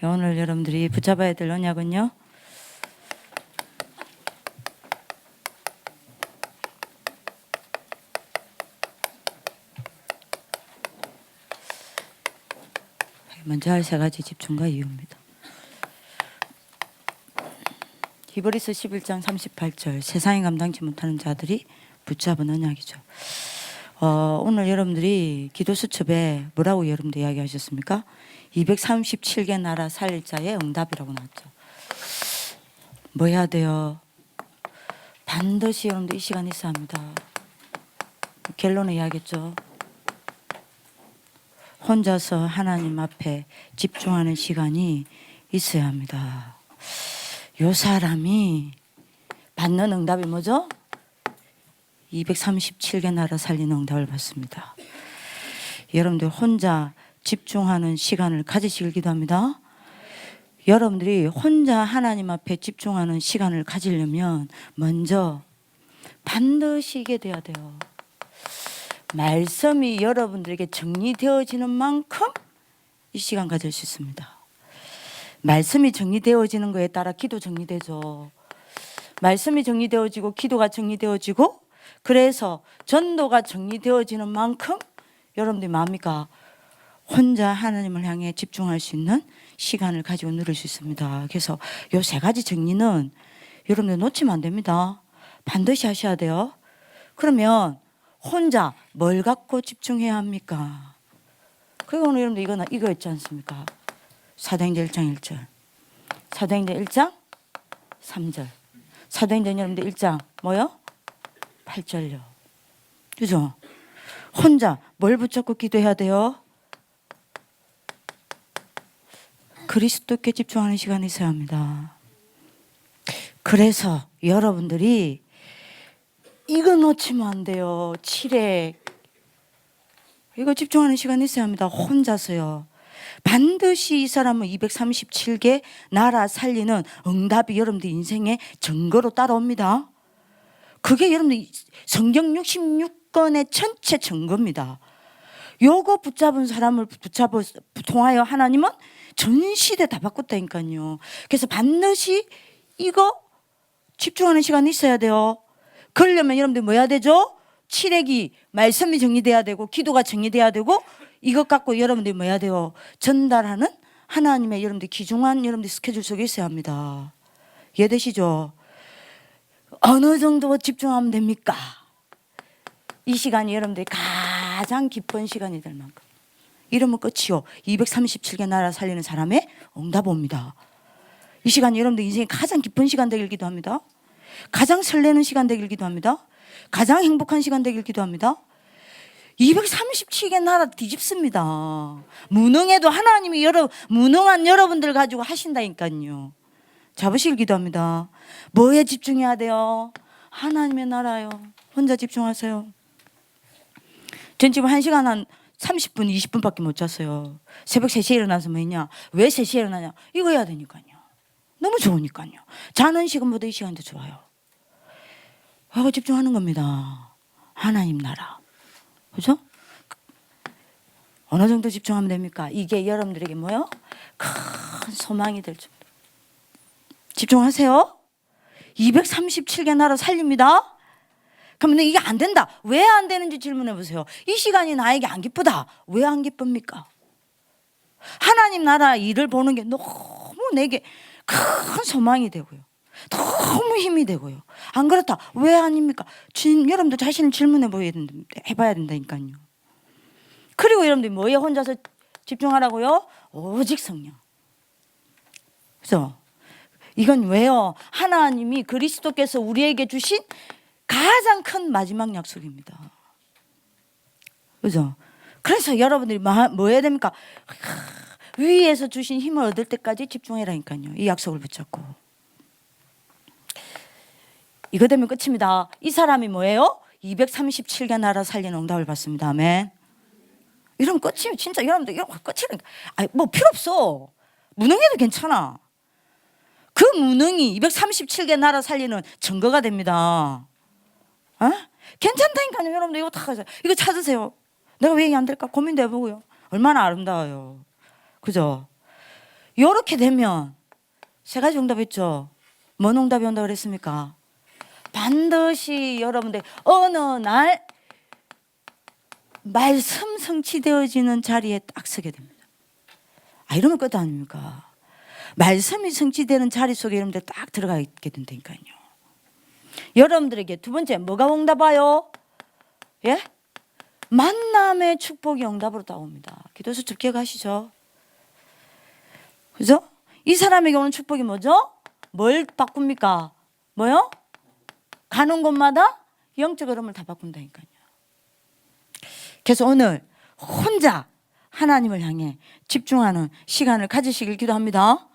오늘 여러분들이 붙잡아야 될 언약은요, 먼저 할 세 가지 집중과 이유입니다. 히브리서 11장 38절, 세상이 감당치 못하는 자들이 붙잡은 언약이죠. 오늘 여러분들이 기도 수첩에 뭐라고 여러분들 이야기하셨습니까? 237개 나라 살릴 자의 응답이라고 나왔죠. 뭐 해야 돼요? 반드시 여러분들 이 시간이 있어야 합니다. 결론을 이야기했죠. 혼자서 하나님 앞에 집중하는 시간이 있어야 합니다. 요 사람이 받는 응답이 뭐죠? 237개 나라 살리는 응답을 받습니다. 여러분들 혼자 집중하는 시간을 가지시길 기도합니다. 여러분들이 혼자 하나님 앞에 집중하는 시간을 가지려면 먼저 반드시 이게 돼야 돼요. 말씀이 여러분들에게 정리되어지는 만큼 이 시간 가질 수 있습니다. 말씀이 정리되어지는 거에 따라 기도 정리되죠. 말씀이 정리되어지고 기도가 정리되어지고, 그래서 전도가 정리되어지는 만큼 여러분들이 뭡니까? 혼자 하나님을 향해 집중할 수 있는 시간을 가지고 누릴 수 있습니다. 그래서 요 세 가지 정리는 여러분들 놓치면 안 됩니다. 반드시 하셔야 돼요. 그러면 혼자 뭘 갖고 집중해야 합니까? 그리고 오늘 여러분들 이거 있지 않습니까? 사도행전 1장 1절, 사도행전 1장 3절, 사도행전 여러분들 1장 뭐요? 8절요. 그죠? 혼자 뭘 붙잡고 기도해야 돼요? 그리스도께 집중하는 시간이 있어야 합니다. 그래서 여러분들이 이거 놓치면 안 돼요. 7회 이거 집중하는 시간이 있어야 합니다. 혼자서요. 반드시 이 사람은 237개 나라 살리는 응답이 여러분들 인생의 증거로 따라옵니다. 그게 여러분들 성경 66권의 전체 증거입니다. 요거 붙잡은 사람을 통하여 하나님은 전 시대 다 바꿨다니까요. 그래서 반드시 이거 집중하는 시간이 있어야 돼요. 그러려면 여러분들 뭐 해야 되죠? 칠액이 말씀이 정리돼야 되고 기도가 정리돼야 되고, 이것 갖고 여러분들이 뭐 해야 돼요? 전달하는 하나님의 여러분들 귀중한 여러분들 스케줄 속에 있어야 합니다. 이해되시죠? 어느 정도 집중하면 됩니까? 이 시간이 여러분들이 가장 기쁜 시간이 될 만큼. 이러면 끝이요. 237개 나라 살리는 사람의 응답 옵니다. 이 시간이 여러분들 인생의 가장 기쁜 시간 되길 기도합니다. 가장 설레는 시간 되길 기도합니다. 가장 행복한 시간 되길 기도합니다. 237개 나라 뒤집습니다. 무능해도 하나님이 무능한 여러분들 가지고 하신다니까요. 잡으시길 기도합니다. 뭐에 집중해야 돼요? 하나님의 나라요. 혼자 집중하세요. 전 지금 1시간 한 30분, 20분밖에 못 잤어요. 새벽 3시에 일어나서 뭐 했냐? 왜 3시에 일어나냐? 이거 해야 되니까요. 너무 좋으니까요. 자는 시간보다 이 시간이 더 좋아요. 하고 집중하는 겁니다. 하나님 나라. 그죠? 어느 정도 집중하면 됩니까? 이게 여러분들에게 뭐요? 큰 소망이 될 정도. 집중하세요. 237개 나라 살립니다. 그러면 이게 안 된다. 왜 안 되는지 질문해 보세요. 이 시간이 나에게 안 기쁘다. 왜 안 기쁩니까? 하나님 나라 일을 보는 게 너무 내게 큰 소망이 되고요. 너무 힘이 되고요. 안 그렇다. 왜 아닙니까? 여러분들 자신을 해봐야 된다니까요. 그리고 여러분들이 뭐에 혼자서 집중하라고요? 오직 성령. 그래서 이건 왜요? 하나님이 그리스도께서 우리에게 주신 가장 큰 마지막 약속입니다. 그죠? 그래서 여러분들이 뭐 해야 됩니까? 위에서 주신 힘을 얻을 때까지 집중해라니까요. 이 약속을 붙잡고. 이거 되면 끝입니다. 이 사람이 뭐예요? 237개 나라 살리는 응답을 받습니다. 아멘. 이러면 끝이에요. 진짜 여러분들 이런 거 끝이라니까. 뭐 필요 없어. 무능해도 괜찮아. 그 무능이 237개 나라 살리는 증거가 됩니다. 괜찮다니까요. 여러분들 이거 다 이거 찾으세요. 내가 왜 이게 안 될까 고민도 해보고요. 얼마나 아름다워요. 그죠? 요렇게 되면 세 가지 응답했죠. 뭔 응답이 온다고 그랬습니까? 반드시 여러분들 어느 날 말씀 성취되어지는 자리에 딱 서게 됩니다. 아, 이러면 끝 아닙니까? 말씀이 성취되는 자리 속에 여러분들 딱 들어가 있게 된다니까요. 여러분들에게 두 번째 뭐가 응답 와요? 예? 만남의 축복이 응답으로 따옵니다. 기도해서 접게 가시죠. 그죠? 이 사람에게 오는 축복이 뭐죠? 뭘 바꿉니까? 뭐요? 가는 곳마다 영적 흐름을 다 바꾼다니까요. 그래서 오늘 혼자 하나님을 향해 집중하는 시간을 가지시길 기도합니다.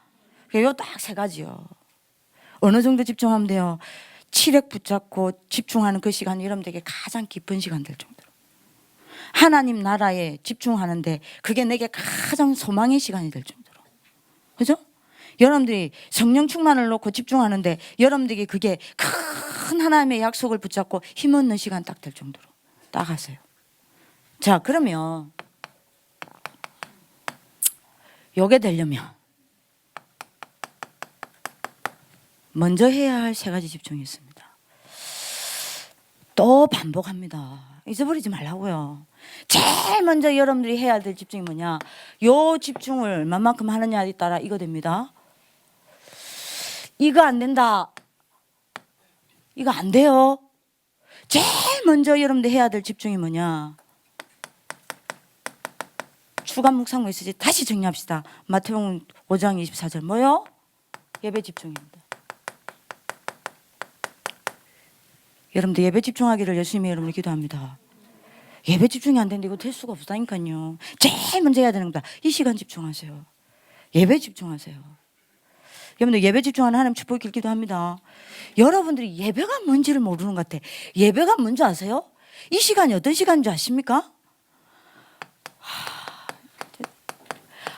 요 딱 세 가지요. 어느 정도 집중하면 돼요? 칠흑 붙잡고 집중하는 그 시간이 여러분들에게 가장 기쁜 시간 될 정도로 하나님 나라에 집중하는데 그게 내게 가장 소망의 시간이 될 정도로, 그죠? 여러분들이 성령 충만을 놓고 집중하는데 여러분들에게 그게 큰 하나님의 약속을 붙잡고 힘없는 시간 딱 될 정도로 딱 하세요. 자, 그러면 요게 되려면 먼저 해야 할 세 가지 집중이 있습니다. 또 반복합니다. 잊어버리지 말라고요. 제일 먼저 여러분들이 해야 될 집중이 뭐냐? 요 집중을 얼마만큼 하느냐에 따라 이거 됩니다. 이거 안 된다, 이거 안 돼요. 제일 먼저 여러분들 해야 될 집중이 뭐냐? 주간 묵상 메시지 다시 정리합시다. 마태복음 5장 24절 뭐요? 예배 집중입니다. 여러분들 예배 집중하기를 열심히 여러분들 기도합니다. 예배 집중이 안 되는데 이거 될 수가 없다니까요. 제일 먼저 해야 되는 겁니다. 이 시간 집중하세요. 예배 집중하세요. 여러분들 예배 집중하는 하나님 축복을 기도합니다. 여러분들이 예배가 뭔지를 모르는 것 같아. 예배가 뭔지 아세요? 이 시간이 어떤 시간인 줄 아십니까?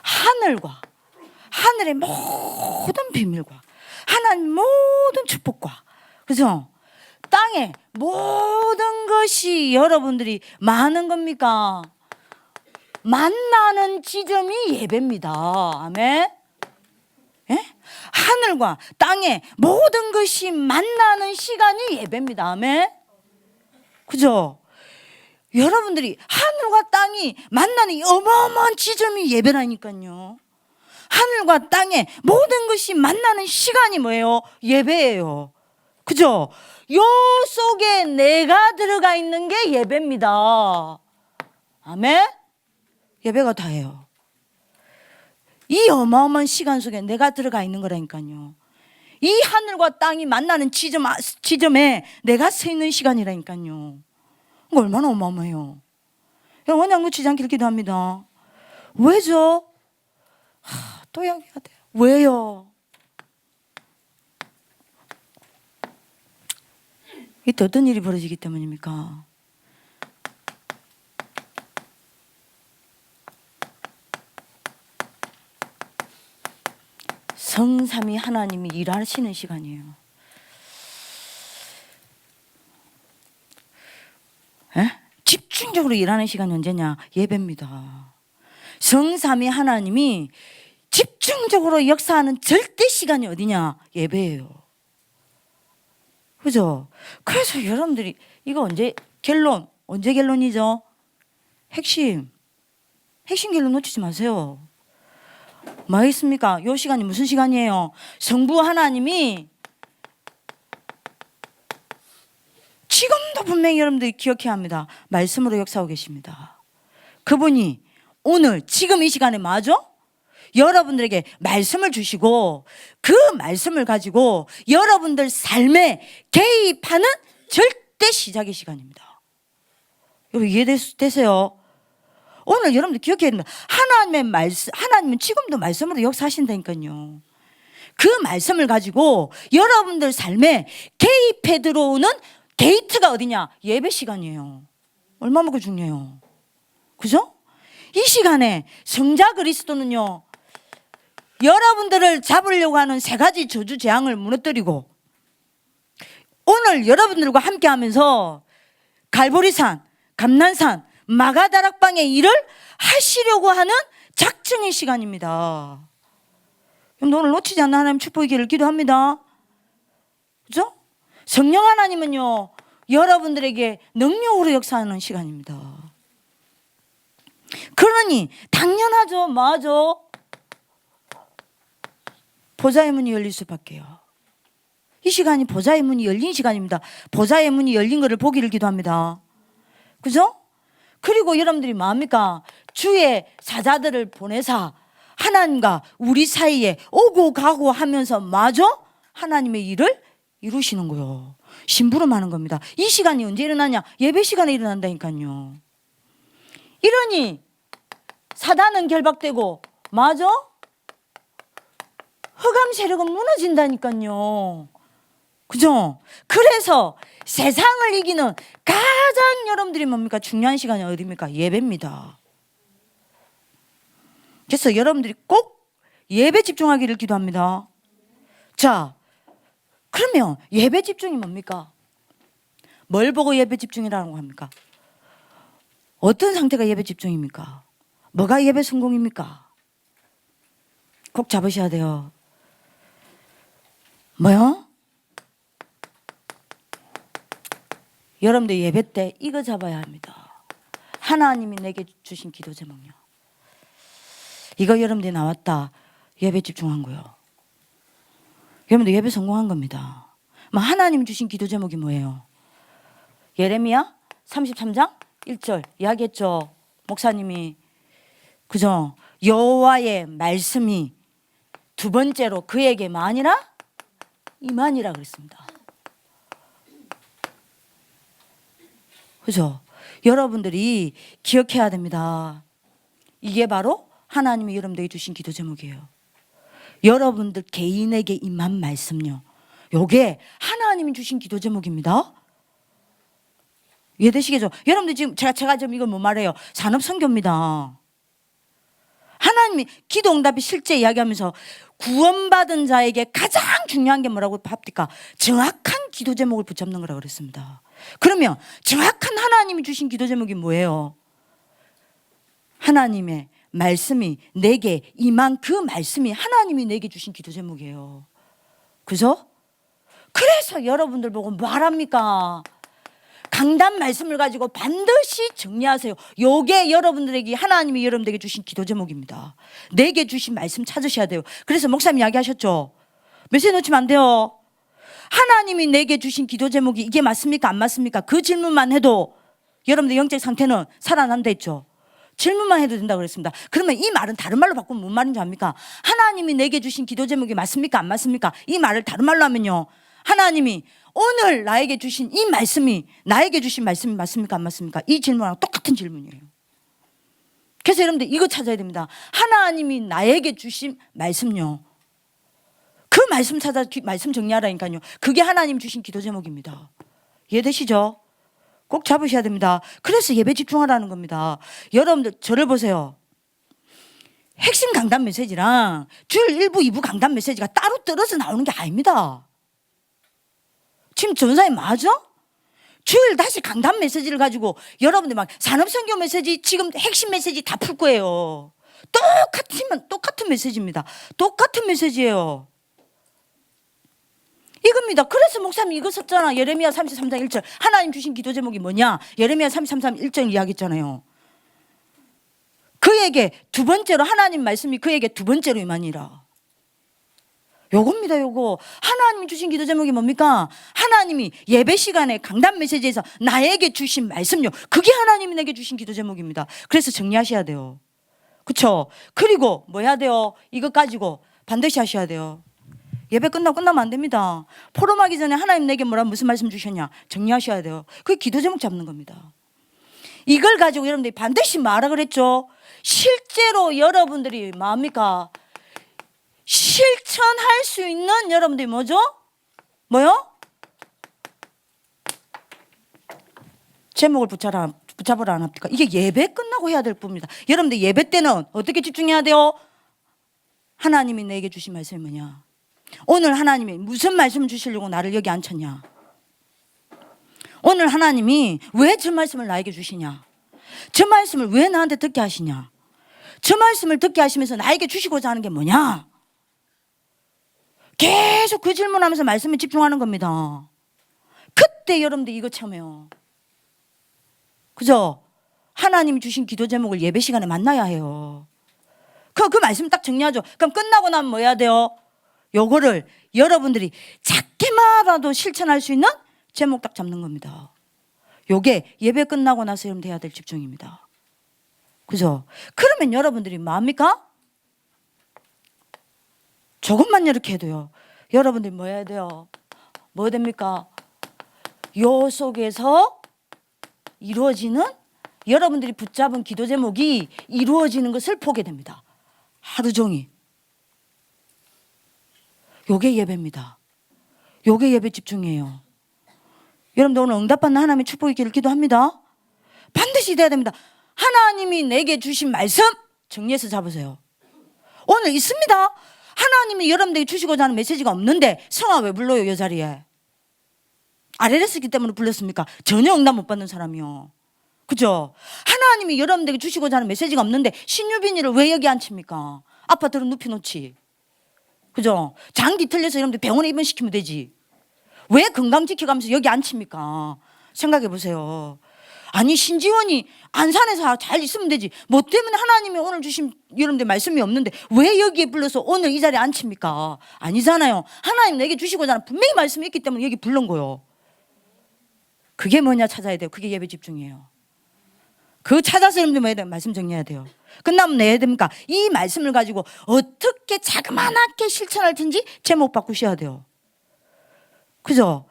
하늘과 하늘의 모든 비밀과 하나님 모든 축복과, 그죠? 땅의 모든 것이 여러분들이 많은 겁니까? 만나는 지점이 예배입니다. 아멘. 예? 하늘과 땅의 모든 것이 만나는 시간이 예배입니다. 아멘. 그죠? 여러분들이 하늘과 땅이 만나는 이 어마어마한 지점이 예배라니까요. 하늘과 땅의 모든 것이 만나는 시간이 뭐예요? 예배예요. 그죠? 요 속에 내가 들어가 있는 게 예배입니다. 아멘? 예배가 다예요. 이 어마어마한 시간 속에 내가 들어가 있는 거라니까요. 이 하늘과 땅이 만나는 지점에 내가 서 있는 시간이라니까요. 얼마나 어마어마해요. 원양 놓치지 않기를 기도합니다. 왜죠? 또 이야기가 돼요. 왜요? 이때 어떤 일이 벌어지기 때문입니까? 성삼위 하나님이 일하시는 시간이에요. 에? 집중적으로 일하는 시간이 언제냐? 예배입니다. 성삼위 하나님이 집중적으로 역사하는 절대 시간이 어디냐? 예배예요. 그죠? 그래서 여러분들이 이거 언제 결론이죠? 핵심 결론 놓치지 마세요. 뭐 있습니까? 요 시간이 무슨 시간이에요? 성부 하나님이 지금도 분명히 여러분들이 기억해야 합니다. 말씀으로 역사하고 계십니다. 그분이 오늘 지금 이 시간에 맞아? 여러분들에게 말씀을 주시고 그 말씀을 가지고 여러분들 삶에 개입하는 절대 시작의 시간입니다. 여러분 이해되세요? 오늘 여러분들 기억해야 됩니다. 하나님의 말씀, 하나님은 지금도 말씀으로 역사하신다니까요. 그 말씀을 가지고 여러분들 삶에 개입해 들어오는 게이트가 어디냐? 예배 시간이에요. 얼마나 중요해요. 그죠? 이 시간에 성자 그리스도는요, 여러분들을 잡으려고 하는 세 가지 저주 재앙을 무너뜨리고 오늘 여러분들과 함께 하면서 갈보리산, 감난산, 마가다락방의 일을 하시려고 하는 작정의 시간입니다. 그럼 오늘 놓치지 않는 하나님 축복의 길을 기도합니다. 그죠? 성령 하나님은요, 여러분들에게 능력으로 역사하는 시간입니다. 그러니 당연하죠. 맞아. 보좌의 문이 열릴 수밖에요. 이 시간이 보좌의 문이 열린 시간입니다. 보좌의 문이 열린 것을 보기를 기도합니다. 그죠? 그리고 여러분들이 뭐합니까? 주의 사자들을 보내사 하나님과 우리 사이에 오고 가고 하면서 마저 하나님의 일을 이루시는 거요. 심부름하는 겁니다. 이 시간이 언제 일어나냐? 예배 시간에 일어난다니까요. 이러니 사단은 결박되고 마저 흑암 세력은 무너진다니까요. 그죠? 그래서 세상을 이기는 가장 여러분들이 뭡니까? 중요한 시간이 어디입니까? 예배입니다. 그래서 여러분들이 꼭 예배 집중하기를 기도합니다. 자, 그러면 예배 집중이 뭡니까? 뭘 보고 예배 집중이라고 합니까? 어떤 상태가 예배 집중입니까? 뭐가 예배 성공입니까? 꼭 잡으셔야 돼요. 뭐요? 여러분들 예배 때 이거 잡아야 합니다. 하나님이 내게 주신 기도 제목이요. 이거 여러분들이 나왔다. 예배 집중한 거요. 여러분들 예배 성공한 겁니다. 하나님 주신 기도 제목이 뭐예요? 예레미야 33장 1절 이야기했죠. 목사님이. 그죠? 여호와의 말씀이 두 번째로 그에게 만이라 이만이라 그랬습니다. 그죠? 여러분들이 기억해야 됩니다. 이게 바로 하나님이 여러분들에게 주신 기도 제목이에요. 여러분들 개인에게 임한 말씀요. 요게 하나님이 주신 기도 제목입니다. 이해되시겠죠? 여러분들 지금 제가 지금 이걸 뭐 말해요? 산업 선교입니다. 하나님이 기도 응답이 실제 이야기하면서 구원받은 자에게 가장 중요한 게 뭐라고 합니까? 정확한 기도 제목을 붙잡는 거라고 그랬습니다. 그러면 정확한 하나님이 주신 기도 제목이 뭐예요? 하나님의 말씀이 내게 임한 그 말씀이 하나님이 내게 주신 기도 제목이에요. 그죠? 그래서 여러분들 보고 뭐하랍니까? 강단 말씀을 가지고 반드시 정리하세요. 요게 여러분들에게 하나님이 여러분들에게 주신 기도 제목입니다. 내게 주신 말씀 찾으셔야 돼요. 그래서 목사님 이야기하셨죠. 메시지 놓치면 안 돼요. 하나님이 내게 주신 기도 제목이 이게 맞습니까? 안 맞습니까? 그 질문만 해도 여러분들 영적 상태는 살아난다 했죠. 질문만 해도 된다고 그랬습니다. 그러면 이 말은 다른 말로 바꾸면 뭔 말인지 압니까? 하나님이 내게 주신 기도 제목이 맞습니까? 안 맞습니까? 이 말을 다른 말로 하면요. 하나님이 오늘 나에게 주신 이 말씀이 나에게 주신 말씀이 맞습니까? 안 맞습니까? 이 질문하고 똑같은 질문이에요. 그래서 여러분들 이거 찾아야 됩니다. 하나님이 나에게 주신 말씀요. 그 말씀 찾아 말씀 정리하라니까요. 그게 하나님 주신 기도 제목입니다. 이해되시죠? 꼭 잡으셔야 됩니다. 그래서 예배 집중하라는 겁니다. 여러분들 저를 보세요. 핵심 강단 메시지랑 주일 1부, 2부 강단 메시지가 따로 떨어져 나오는 게 아닙니다. 지금 전사님 맞아? 주일 다시 강단 메시지를 가지고 여러분들 막 산업선교 메시지 지금 핵심 메시지 다 풀 거예요. 똑같은 메시지입니다. 똑같은 메시지예요. 이겁니다. 그래서 목사님 이거 썼잖아. 예레미야 33장 1절. 하나님 주신 기도 제목이 뭐냐? 예레미야 33장 1절 이야기했잖아요. 그에게 두 번째로 하나님 말씀이 그에게 두 번째로 임하니라. 요겁니다. 요거. 하나님이 주신 기도 제목이 뭡니까? 하나님이 예배 시간에 강단 메시지에서 나에게 주신 말씀요. 그게 하나님이 내게 주신 기도 제목입니다. 그래서 정리하셔야 돼요. 그렇죠? 그리고 뭐 해야 돼요? 이것 가지고 반드시 하셔야 돼요. 예배 끝나면 안 됩니다. 포럼하기 전에 하나님 내게 무슨 말씀 주셨냐? 정리하셔야 돼요. 그게 기도 제목 잡는 겁니다. 이걸 가지고 여러분들이 반드시 말하라 그랬죠. 실제로 여러분들이 뭐합니까? 실천할 수 있는 여러분들이 뭐죠? 뭐요? 제목을 붙잡으라 안 합니까? 이게 예배 끝나고 해야 될 부분입니다. 여러분들 예배 때는 어떻게 집중해야 돼요? 하나님이 내게 주신 말씀이 뭐냐? 오늘 하나님이 무슨 말씀을 주시려고 나를 여기 앉혔냐? 오늘 하나님이 왜 저 말씀을 나에게 주시냐? 저 말씀을 왜 나한테 듣게 하시냐? 저 말씀을 듣게 하시면서 나에게 주시고자 하는 게 뭐냐? 계속 그 질문하면서 말씀에 집중하는 겁니다. 그때 여러분들 이거 참여요. 그죠? 하나님이 주신 기도 제목을 예배 시간에 만나야 해요. 그 말씀 딱 정리하죠. 그럼 끝나고 나면 뭐 해야 돼요? 요거를 여러분들이 작게마라도 실천할 수 있는 제목 딱 잡는 겁니다. 요게 예배 끝나고 나서 여러분 해야 될 집중입니다. 그죠? 그러면 여러분들이 뭐합니까? 조금만 이렇게 해도요. 여러분들이 뭐 해야 돼요? 뭐 됩니까? 요 속에서 이루어지는 여러분들이 붙잡은 기도 제목이 이루어지는 것을 보게 됩니다. 하루 종일. 요게 예배입니다. 요게 예배 집중이에요. 여러분들 오늘 응답받는 하나님의 축복이 있기를 기도합니다. 반드시 돼야 됩니다. 하나님이 내게 주신 말씀 정리해서 잡으세요. 오늘 있습니다. 하나님이 여러분들에게 주시고자 하는 메시지가 없는데 성화 왜 불러요? 이 자리에 RLS기 때문에 불렀습니까? 전혀 응답 못 받는 사람이요. 그죠? 하나님이 여러분들에게 주시고자 하는 메시지가 없는데 신유빈이를 왜 여기 앉힙니까? 아파트로 눕혀 놓지. 그죠? 장기 틀려서 여러분들 병원에 입원시키면 되지. 왜 건강 지켜가면서 여기 앉힙니까? 생각해 보세요. 아니 신지원이 안산에서 잘 있으면 되지. 뭐 때문에 하나님이 오늘 주신 여러분들 말씀이 없는데 왜 여기에 불러서 오늘 이 자리에 앉힙니까? 아니잖아요. 하나님 내게 주시고자 하는 분명히 말씀이 있기 때문에 여기 부른 거요. 그게 뭐냐 찾아야 돼요. 그게 예배 집중이에요. 그거 찾아서 여러분들 뭐 해야 돼요? 말씀 정리해야 돼요. 끝나면 내 해야 됩니까? 이 말씀을 가지고 어떻게 자그마하게 실천할 텐지 제목 바꾸셔야 돼요. 그죠?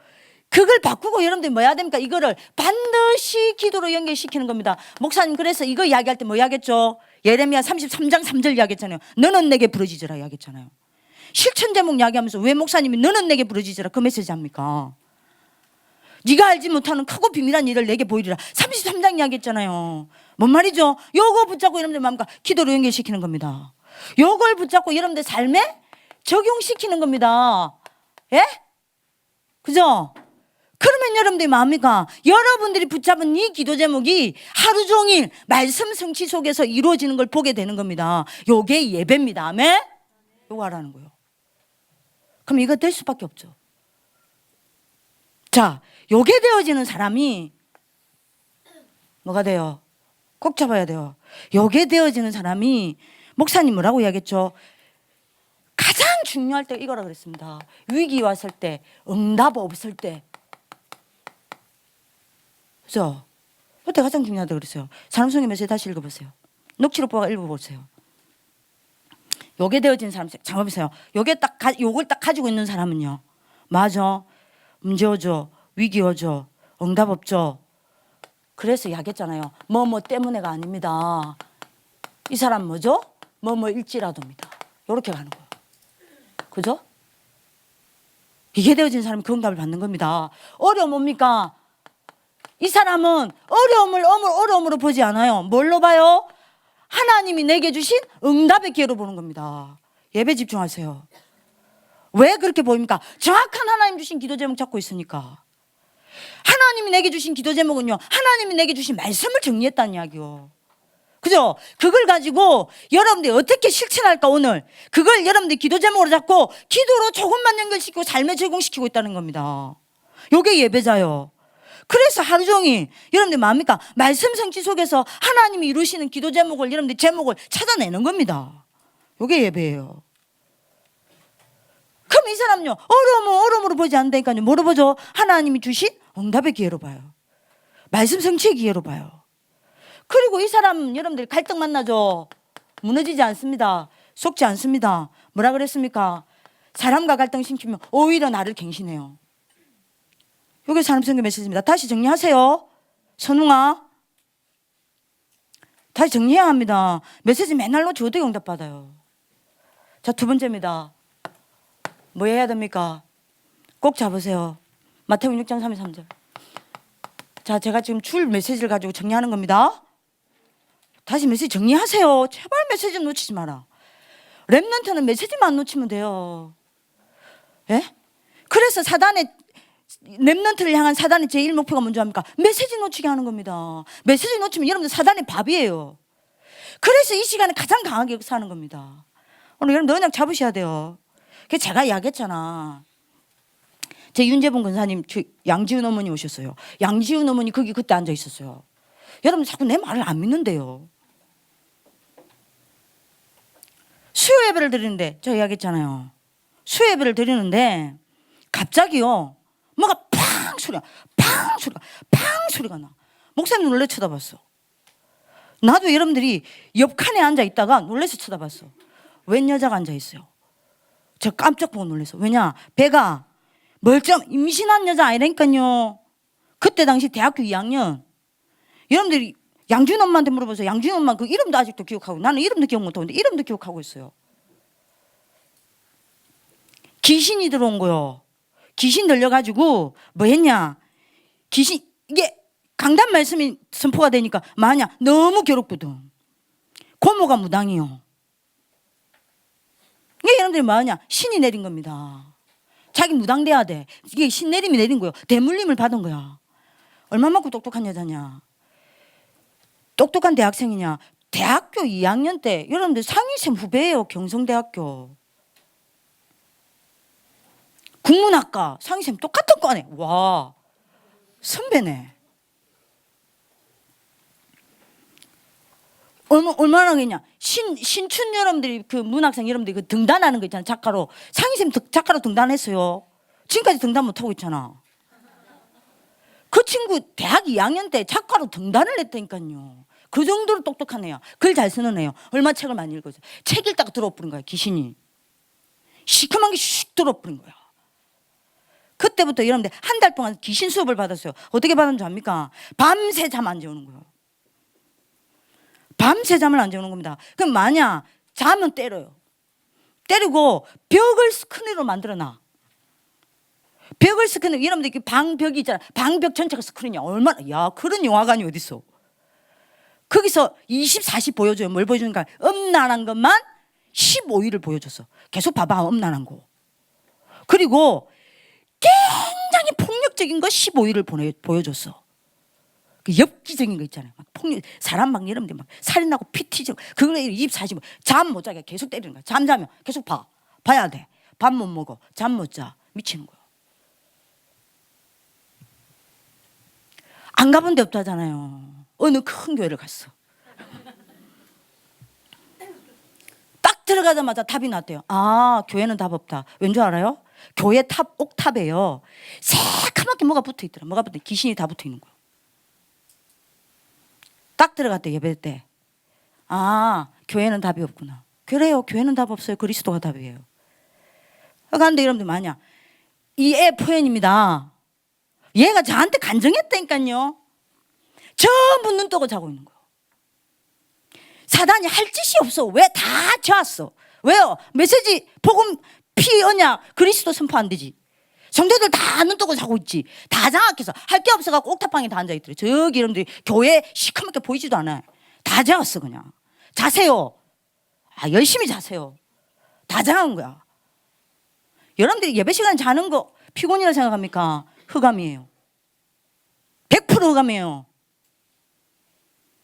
그걸 바꾸고 여러분들이 뭐 해야 됩니까? 이거를 반드시 기도로 연결시키는 겁니다. 목사님 그래서 이거 이야기할 때 뭐 이야기했죠? 예레미야 33장 3절 이야기했잖아요. 너는 내게 부르짖으라 이야기했잖아요. 실천 제목 이야기하면서 왜 목사님이 너는 내게 부르짖으라 그 메시지 합니까? 네가 알지 못하는 크고 비밀한 일을 내게 보이리라 33장 이야기했잖아요. 뭔 말이죠? 요거 붙잡고 여러분들 마음과 기도로 연결시키는 겁니다. 요걸 붙잡고 여러분들 삶에 적용시키는 겁니다. 예? 그죠? 그러면 여러분들이 뭐합니까? 여러분들이 붙잡은 이 기도 제목이 하루 종일 말씀 성취 속에서 이루어지는 걸 보게 되는 겁니다. 요게 예배입니다. 아멘? 요거 하라는 거예요. 그럼 이거 될 수밖에 없죠. 자, 요게 되어지는 사람이 뭐가 돼요? 꼭 잡아야 돼요. 요게 되어지는 사람이 목사님 뭐라고 이야기했죠? 가장 중요할 때 이거라 그랬습니다. 위기 왔을 때, 응답 없을 때. 그죠? 그때 가장 중요하다고 그랬어요. 산업성의 메시지 다시 읽어보세요. 녹취록 보고 읽어보세요. 요게 되어진 사람, 잠깐 보세요. 요걸 딱 가지고 있는 사람은요. 맞아. 문제 오죠. 위기 오죠. 응답 없죠. 그래서 이야기했잖아요. 뭐 때문에가 아닙니다. 이 사람 뭐죠? 일지라도입니다. 요렇게 가는 거예요. 그죠? 이게 되어진 사람이 그 응답을 받는 겁니다. 어려움 뭡니까? 이 사람은 어려움으로 보지 않아요. 뭘로 봐요? 하나님이 내게 주신 응답의 기회로 보는 겁니다. 예배 집중하세요. 왜 그렇게 보입니까? 정확한 하나님 주신 기도 제목 찾고 있으니까. 하나님이 내게 주신 기도 제목은요, 하나님이 내게 주신 말씀을 정리했다는 이야기요. 그죠? 그걸 가지고 여러분들이 어떻게 실천할까 오늘 그걸 여러분들이 기도 제목으로 잡고 기도로 조금만 연결시키고 삶에 적용시키고 있다는 겁니다. 요게 예배자요. 그래서 하루 종일 여러분들 뭐합니까? 말씀 성취 속에서 하나님이 이루시는 기도 제목을 여러분들 제목을 찾아내는 겁니다. 요게 예배예요. 그럼 이 사람요 어려움으로 보지 않는다니까요. 뭐로 보죠? 하나님이 주신 응답의 기회로 봐요. 말씀 성취의 기회로 봐요. 그리고 이 사람 여러분들 갈등 만나죠. 무너지지 않습니다. 속지 않습니다. 뭐라 그랬습니까? 사람과 갈등 심키면 오히려 나를 갱신해요. 이게 산업성경 메시지입니다. 다시 정리하세요. 선웅아 다시 정리해야 합니다. 메시지 맨날 놓치고 어떻게 응답받아요? 자, 두 번째입니다. 뭐 해야 됩니까? 꼭 잡으세요. 마태복음 6장 33절. 자, 제가 지금 줄 메시지를 가지고 정리하는 겁니다. 다시 메시지 정리하세요. 제발 메시지 놓치지 마라. 렘넌트는 메시지만 놓치면 돼요. 예? 그래서 렘넌트를 향한 사단의 제1 목표가 뭔지 압니까? 메시지 놓치게 하는 겁니다. 메시지 놓치면 여러분들 사단의 밥이에요. 그래서 이 시간에 가장 강하게 역사하는 겁니다. 오늘 여러분들 언약 잡으셔야 돼요. 그 제가 이야기했잖아. 제 윤재봉 권사님, 양지은 어머니 오셨어요. 양지은 어머니 거기 그때 앉아 있었어요. 여러분 자꾸 내 말을 안 믿는데요. 수요 예배를 드리는데 저 이야기했잖아요. 수요 예배를 드리는데 갑자기요 뭐가 팡 소리가 나. 목사님 놀래 쳐다봤어. 나도 여러분들이 옆칸에 앉아 있다가 놀래서 쳐다봤어. 웬 여자가 앉아 있어요. 저 깜짝 보고 놀랐어. 왜냐 배가 임신한 여자 아니라니까요. 그때 당시 대학교 2학년. 여러분들이 양준 엄마한테 물어보세요. 양준 엄마 그 이름도 아직도 기억하고, 나는 이름도 기억 못하는데 이름도 기억하고 있어요. 귀신이 들어온 거요. 귀신 들려가지고 뭐 했냐, 귀신 이게 강단 말씀이 선포가 되니까 마냐 너무 괴롭거든. 고모가 무당이요. 이게 여러분들이 뭐하냐, 신이 내린 겁니다. 자기 무당 돼야 돼. 이게 신 내림이 내린 거예요. 대물림을 받은 거야. 얼마만큼 똑똑한 여자냐, 똑똑한 대학생이냐. 대학교 2학년 때 여러분들 상위쌤 후배예요. 경성대학교 국문학과 상위쌤 똑같은 과네. 와 선배네. 얼마나 그냥 신춘 여러분들이 그 문학생 여러분들이 그 등단하는 거 있잖아. 작가로 상위쌤 작가로 등단했어요. 지금까지 등단 못하고 있잖아. 그 친구 대학 2학년 때 작가로 등단을 했다니까요. 그 정도로 똑똑한 애야. 글 잘 쓰는 애요. 얼마 책을 많이 읽어서 책 읽다가 들어버린 거야. 귀신이 시커먼 게 슉 들어버린 거야. 그때부터 여러분들 한 달 동안 귀신 수업을 받았어요. 어떻게 받았는지 압니까? 밤새 잠 안 재우는 거예요. 밤새 잠을 안 재우는 겁니다. 그럼 만약 자면 때려요. 때리고 벽을 스크린으로 만들어놔. 벽을 스크린, 여러분들 방벽이 있잖아. 방벽 전체가 스크린이야. 얼마나, 야, 그런 영화관이 어딨어. 거기서 24시 보여줘요. 뭘 보여주는가? 음란한 것만 15일을 보여줬어. 계속 봐봐, 음란한 거. 그리고 굉장히 폭력적인 거 15일을 보여줬어. 그 엽기적인 거 있잖아요. 막 폭력, 사람 막 여러분들 막 살인하고 피 튀지고, 그걸 24시 잠 못 자게 계속 때리는 거야. 잠자면 계속 봐야 돼. 밥 못 먹어. 잠 못 자. 미치는 거야. 안 가본 데 없다잖아요. 어느 큰 교회를 갔어. 딱 들어가자마자 답이 났대요. 아, 교회는 답 없다. 왠 줄 알아요? 교회 탑 옥탑에요, 새카맣게 뭐가 붙어 있더라. 뭐가 붙어, 귀신이 다 붙어 있는 거야. 딱 들어갔대, 예배 때. 아, 교회는 답이 없구나. 그래요, 교회는 답 없어요. 그리스도가 답이에요. 그런데 여러분들 만약 이 애 포현입니다. 얘가 저한테 간증했다니까요. 전부 눈 뜨고 자고 있는 거예요. 사단이 할 짓이 없어. 왜? 다 져왔어. 왜요? 메시지, 복음, 피, 언약, 그리스도 선포 안 되지. 성도들 다 눈 뜨고 자고 있지. 다 장악해서 할 게 없어갖고 옥탑방에 다 앉아있더래. 저기 여러분들이 교회 시커멓게 보이지도 않아요. 다 장았어. 그냥 자세요. 아, 열심히 자세요. 다 장한 거야. 여러분들이 예배 시간 자는 거 피곤이라 생각합니까? 흑암이에요. 100% 흑암이에요.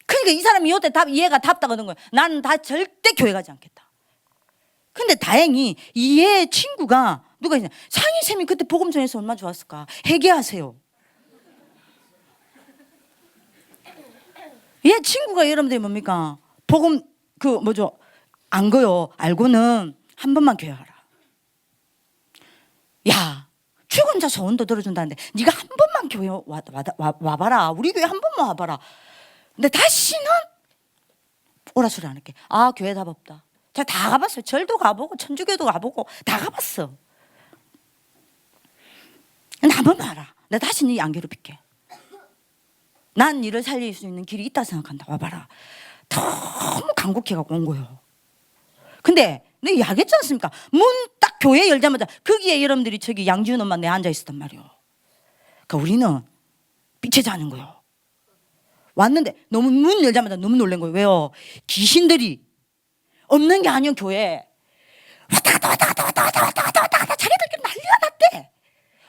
그러니까 이 사람이 이때 얘가 답답 하는 거예요. 나는 다 절대 교회 가지 않겠다. 근데 다행히 이의 친구가 누가 있냐, 상희쌤이 그때 복음 전해서 얼마나 좋았을까. 회개하세요. 얘 친구가 여러분들이 뭡니까? 복음 그 뭐죠? 안 거요. 알고는 한 번만 교회 가라. 야, 죽은 자 소원도 들어준다는데 네가 한 번만 교회 와봐라. 우리 교회 한 번만 와봐라. 근데 다시는 오라 소리 안 할게. 아, 교회 답 없다. 제가 다 가봤어요. 절도 가보고 천주교도 가보고 다 가봤어. 근데 한 번만 와라. 내가 다시 네 안 괴롭힐게. 난 너를 살릴 수 있는 길이 있다 생각한다. 와봐라. 너무 간곡해갖고 온 거예요. 근데 내가 이야기했지 않습니까? 문 딱 교회 열자마자 거기에 여러분들이 저기 양지은 엄마 내 앉아 있었단 말이에요. 그러니까 우리는 빛에 자는 거예요. 왔는데 너무 문 열자마자 너무 놀란 거예요. 왜요? 귀신들이 없는 게 아니에요. 교회 왔다 갔다 자기들끼리 난리가 났대.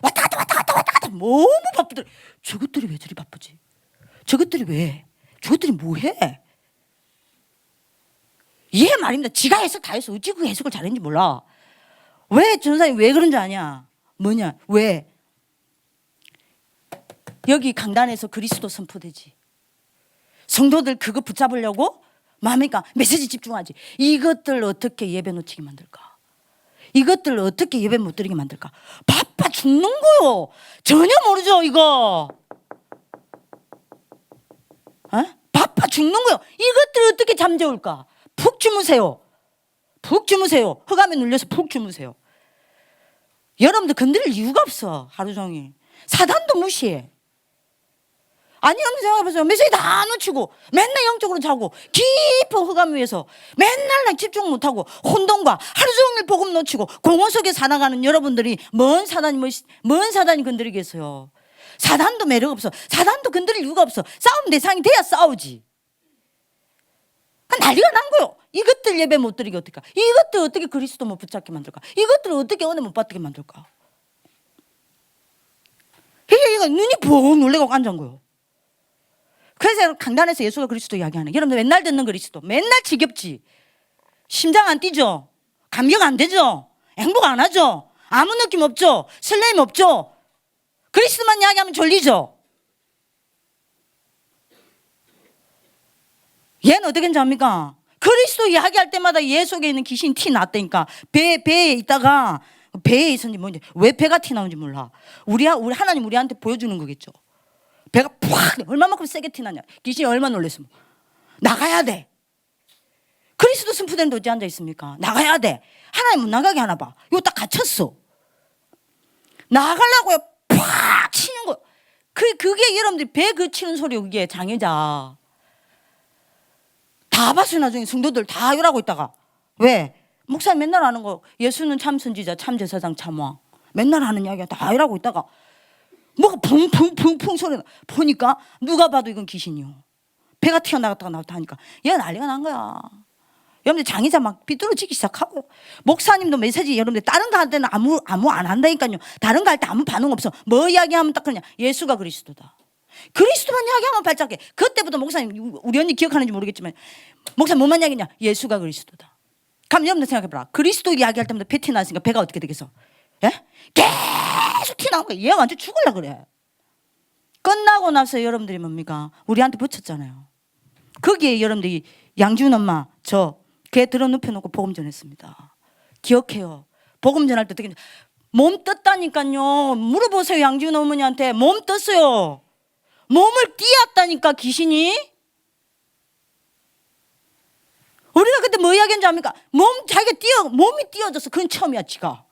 왔다 갔다 너무 바쁘더래. 저것들이 왜 저리 바쁘지? 저것들이 왜? 저것들이 뭐해? 얘 말입니다. 지가 해석 다 했어. 어찌 그 해석을 잘했는지 몰라. 왜 전사님 왜 그런 줄 아냐? 뭐냐? 왜? 여기 강단에서 그리스도 선포되지. 성도들 그거 붙잡으려고 마음이니까 메시지 집중하지. 이것들 어떻게 예배 놓치게 만들까? 이것들 어떻게 예배 못 드리게 만들까? 바빠 죽는 거요. 전혀 모르죠 이거. 어? 바빠 죽는 거요. 이것들 어떻게 잠재울까? 푹 주무세요. 푹 주무세요. 흑암에 눌려서 푹 주무세요. 여러분들 건드릴 이유가 없어. 하루 종일 사단도 무시해. 아니 여러분 생각해보세요. 메시지 다 놓치고 맨날 영적으로 자고 깊은 흑암 위에서 맨날 날 집중 못하고 혼돈과 하루 종일 복음 놓치고 공허 속에 살아가는 여러분들이 뭔 사단이 건드리겠어요. 사단도 매력 없어. 사단도 건드릴 이유가 없어. 싸움 대상이 돼야 싸우지. 난리가 난 거요. 이것들 예배 못 드리게 어떡할까? 이것들 어떻게 그리스도 못 붙잡게 만들까? 이것들 어떻게 은혜 못 받게 만들까? 이게 눈이 보 놀래고 앉은 거요. 그래서 강단에서 예수가 그리스도 이야기하는, 여러분들 맨날 듣는 그리스도, 맨날 지겹지. 심장 안 뛰죠. 감격 안 되죠. 행복 안 하죠. 아무 느낌 없죠. 설렘 없죠. 그리스도만 이야기하면 졸리죠. 얘는 어떻게 하는지 압니까? 그리스도 이야기할 때마다 얘 속에 있는 귀신이 티 났다니까. 배에 있다가, 배에 있었는지 뭔지, 왜 배가 티 나오는지 몰라. 우리 하나님 우리한테 보여주는 거겠죠. 배가 팍 얼마만큼 세게 티 나냐. 귀신이 얼마나 놀랬으면 나가야 돼. 그리스도 선포되는데 어찌 앉아 있습니까? 나가야 돼. 하나님 못 나가게 하나 봐. 이거 딱 갇혔어. 나가려고요. 팍 치는 거. 그게 여러분들이 배 그치는 소리. 그게 장애자 다 봤어요. 나중에 성도들 다 이러고 있다가. 왜? 목사님 맨날 하는 거, 예수는 참 선지자, 참 제사장, 참 왕, 맨날 하는 이야기가 다 이러고 있다가 뭐가 붕붕붕붕 소리가 보니까 누가 봐도 이건 귀신이요. 배가 튀어나갔다가 나왔다 하니까 얘가 난리가 난 거야. 여러분들 장의자 막 삐뚤어지기 시작하고요. 목사님도 메시지 여러분들 다른 거 할 때는 아무 안 한다니까요. 다른 거 할 때 아무 반응 없어. 뭐 이야기하면 딱 그냥 예수가 그리스도다. 그리스도만 이야기하면 발작해. 그때부터 목사님, 우리 언니 기억하는지 모르겠지만 목사님 뭐만 이야기냐? 예수가 그리스도다. 그럼 여러분들 생각해봐라. 그리스도 이야기할 때마다 배 티 나으니까 배가 어떻게 되겠어? 예? 계속 티 나온 거야. 얘 완전 죽을라 그래. 끝나고 나서 여러분들이 뭡니까? 우리한테 붙였잖아요. 거기에 여러분들이 양지훈 엄마 걔 들어 눕혀놓고 복음 전했습니다. 기억해요. 복음 전할 때 어떻게 몸 떴다니까요. 물어보세요. 양지훈 어머니한테. 몸 떴어요. 몸을 띄었다니까 귀신이. 우리가 그때 뭐 이야기했는지 압니까? 몸이 띄어져서 그건 처음이야. 지가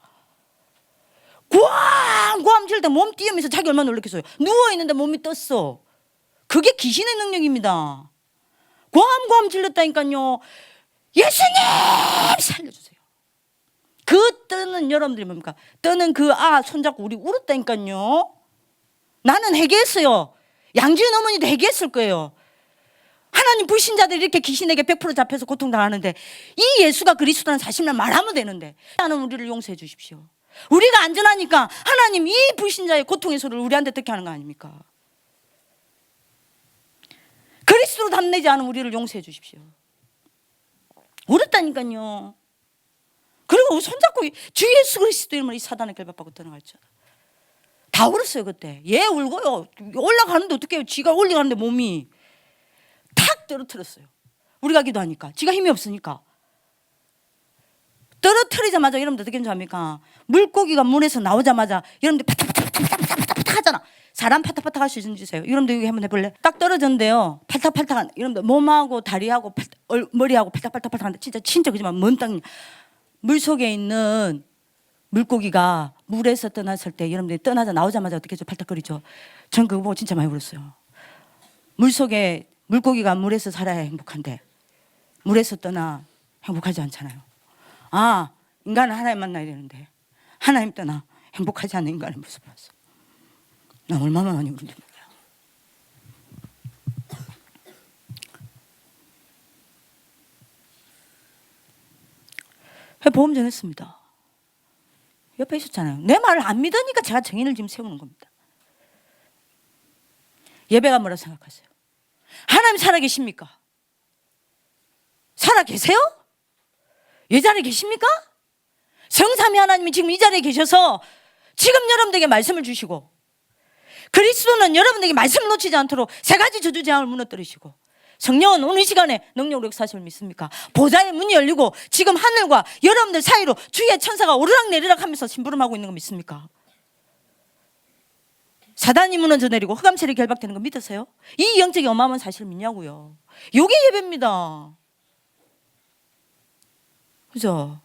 꽝꽝 칠 때 몸 띄우면서 자기 얼마나 놀랐겠어요. 누워있는데 몸이 떴어. 그게 귀신의 능력입니다. 꽝꽝 질렀다니까요. 예수님 살려주세요. 그 뜨는 여러분들이 뭡니까? 뜨는 그 손잡고 우리 울었다니까요. 나는 회개했어요. 양지은 어머니도 회개했을 거예요. 하나님 불신자들이 이렇게 귀신에게 100% 잡혀서 고통당하는데 이 예수가 그리스도라는 사실만 말하면 되는데 하나님 우리를 용서해 주십시오. 우리가 안전하니까 하나님 이 불신자의 고통의 소리를 우리한테 듣게 하는 거 아닙니까? 그리스도로 담내지 않은 우리를 용서해 주십시오. 울었다니까요. 그리고 손잡고 주 예수 그리스도 이름으로 이 사단의 결박받고 떠나갔죠. 다 울었어요 그때. 얘 울고요. 올라가는데 어떻게 해요? 지가 올라가는데 몸이 탁 떨어뜨렸어요. 우리가 기도하니까. 지가 힘이 없으니까. 떨어뜨리자마자 여러분들 어떻게 하는지 압니까? 물고기가 물에서 나오자마자 여러분들 파닥파닥 하잖아. 사람 파닥파닥 할 수 있는지 주세요. 여러분들 이거 한번 해볼래? 딱 떨어졌는데요. 팔딱팔딱 여러분들 몸하고 다리하고 머리하고 팔딱팔딱 하는데 진짜 그지만 먼 땅 물속에 있는 물고기가 물에서 떠났을 때 여러분들이 떠나자 나오자마자 어떻게 해서 팔딱거리죠? 전 그거 보고 진짜 많이 울었어요. 물속에 물고기가 물에서 살아야 행복한데 물에서 떠나 행복하지 않잖아요. 인간은 하나님 만나야 되는데 하나님 떠나 행복하지 않는 인간의 모습을 봤어. 나 얼마나 많이 울었는지 몰라요. 보험 전했습니다. 옆에 있었잖아요. 내 말을 안 믿으니까 제가 정인을 지금 세우는 겁니다. 예배가 뭐라고 생각하세요? 하나님 살아계십니까? 살아계세요? 이 자리에 계십니까? 성삼위 하나님이 지금 이 자리에 계셔서 지금 여러분들에게 말씀을 주시고, 그리스도는 여러분들에게 말씀을 놓치지 않도록 세 가지 저주 재앙을 무너뜨리시고, 성령은 오늘 시간에 능력으로 역사하심을 믿습니까? 보좌의 문이 열리고 지금 하늘과 여러분들 사이로 주의 천사가 오르락 내리락 하면서 심부름하고 있는 거 믿습니까? 사단이 무너져 내리고 흑암체리 결박되는 거 믿으세요? 이 영적인 어마어마한 사실을 믿냐고요. 이게 예배입니다. 그죠?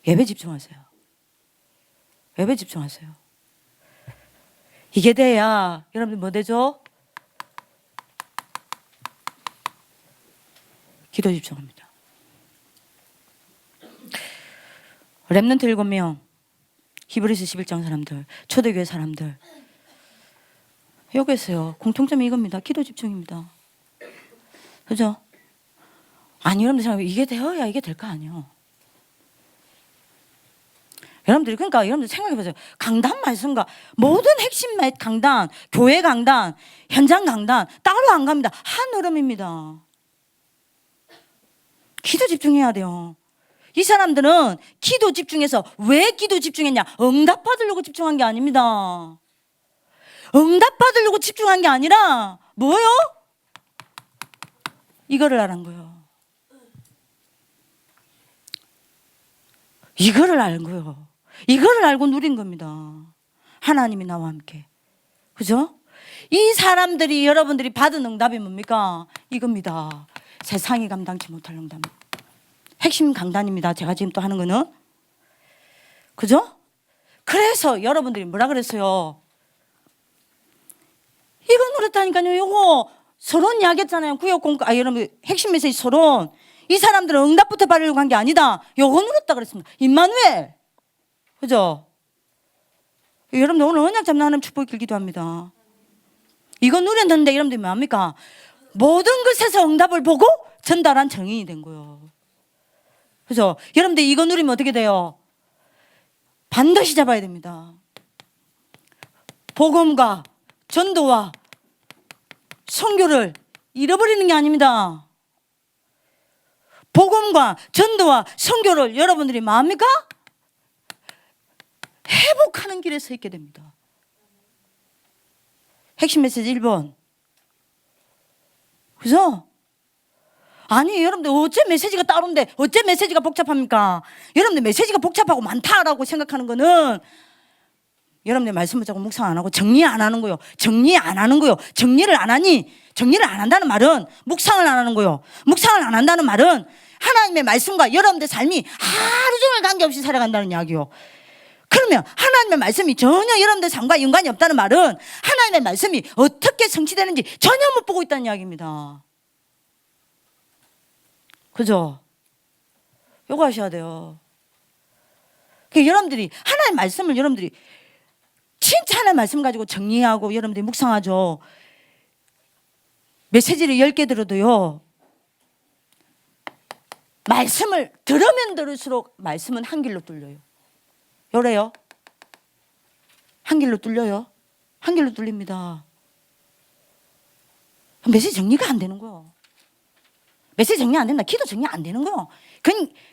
예배 집중하세요. 예배 집중하세요. 이게 돼야 여러분들 뭐 되죠? 기도 집중합니다. 렘넌트 7명, 히브리서 11장 사람들, 초대교회 사람들, 여기서요 공통점이 이겁니다. 기도 집중입니다. 그죠? 아니 여러분들 생각해, 이게 되어야 이게 될 거 아니에요. 여러분들이 그러니까 여러분들 생각해 보세요. 강단 말씀과 모든 핵심 강단, 교회 강단, 현장 강단 따로 안 갑니다. 한 흐름입니다. 기도 집중해야 돼요. 이 사람들은 기도 집중해서 왜 기도 집중했냐? 응답 받으려고 집중한 게 아닙니다. 응답 받으려고 집중한 게 아니라 뭐요? 이거를 알은 거예요. 이거를 알 거예요. 이거를 알고 누린 겁니다. 하나님이 나와 함께. 그죠? 이 사람들이 여러분들이 받은 응답이 뭡니까? 이겁니다. 세상이 감당치 못할 응답. 핵심 강단입니다. 제가 지금 또 하는 거는. 그죠? 그래서 여러분들이 뭐라 그랬어요? 이거 누렸다니까요. 이거 서론 이야기했잖아요. 구역 공과, 여러분 핵심 메시지 서론. 이 사람들은 응답부터 받으려고 한 게 아니다. 요거 누렸다 그랬습니다. 임마누엘. 그죠? 여러분들 오늘 언약 잡는 하나님 축복 있길 기도합니다. 이거 누렸는데 여러분들이 뭐합니까? 모든 것에서 응답을 보고 전달한 정인이 된 거예요. 그죠? 여러분들 이거 누리면 어떻게 돼요? 반드시 잡아야 됩니다. 복음과 전도와 선교를 잃어버리는 게 아닙니다. 복음과 전도와 선교를 여러분들이 뭐합니까? 회복하는 길에 서 있게 됩니다. 핵심 메시지 1번. 그죠? 아니 여러분들 어째 메시지가 따로인데 어째 메시지가 복잡합니까? 여러분들 메시지가 복잡하고 많다라고 생각하는 거는 여러분들 말씀 붙잡고 묵상 안 하고 정리 안 하는 거요. 정리 안 하는 거요. 정리를 안 하니, 정리를 안 한다는 말은 묵상을 안 하는 거요. 묵상을 안 한다는 말은 하나님의 말씀과 여러분들 삶이 하루 종일 관계없이 살아간다는 이야기요. 그러면 하나님의 말씀이 전혀 여러분들 삶과 연관이 없다는 말은 하나님의 말씀이 어떻게 성취되는지 전혀 못 보고 있다는 이야기입니다. 그죠? 요거 하셔야 돼요. 여러분들이 하나님의 말씀을 여러분들이 진짜 하나님의 말씀 가지고 정리하고 여러분들이 묵상하죠. 메시지를 10개 들어도요, 말씀을 들으면 들을수록 말씀은 한 길로 뚫려요. 요래요? 한 길로 뚫려요? 한 길로 뚫립니다. 메시지 정리가 안 되는 거예요. 메시지 정리 안 된다. 기도 정리 안 되는 거예요.